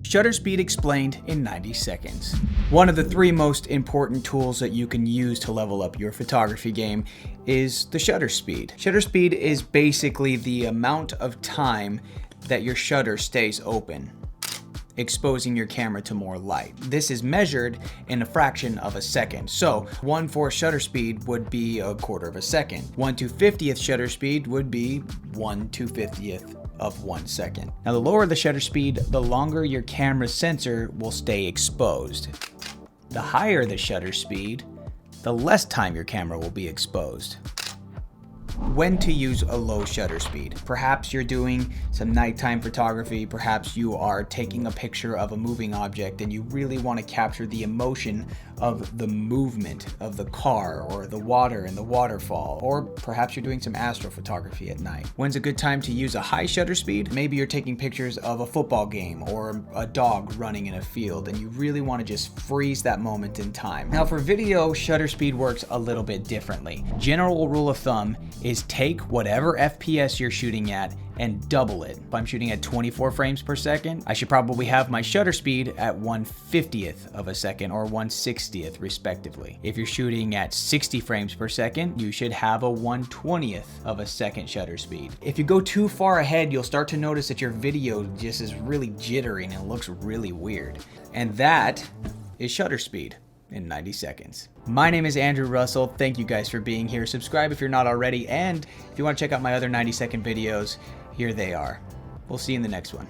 Shutter speed explained in 90 seconds. One of the 3 most important tools that you can use to level up your photography game is the shutter speed. Shutter speed is basically the amount of time that your shutter stays open, exposing your camera to more light. This is measured in a fraction of a second. So 1/4 shutter speed would be 1/4 of a second. 1/250th shutter speed would be 1/250th of 1 second. Now the lower the shutter speed, the longer your camera's sensor will stay exposed. The higher the shutter speed, the less time your camera will be exposed. When to use a low shutter speed. Perhaps you're doing some nighttime photography, perhaps you are taking a picture of a moving object and you really want to capture the emotion of the movement of the car or the water in the waterfall, or perhaps you're doing some astrophotography at night. When's a good time to use a high shutter speed? Maybe you're taking pictures of a football game or a dog running in a field and you really want to just freeze that moment in time. Now for video, shutter speed works a little bit differently. General rule of thumb is take whatever FPS you're shooting at and double it. If I'm shooting at 24 frames per second, I should probably have my shutter speed at 1/50th of a second or 1/60th respectively. If you're shooting at 60 frames per second, you should have a 1/20th of a second shutter speed. If you go too far ahead, you'll start to notice that your video just is really jittery and it looks really weird. And that is shutter speed in 90 seconds. My name is Andrew Russell. Thank you guys for being here. Subscribe if you're not already, and if you want to check out my other 90-second videos, here they are. We'll see you in the next one.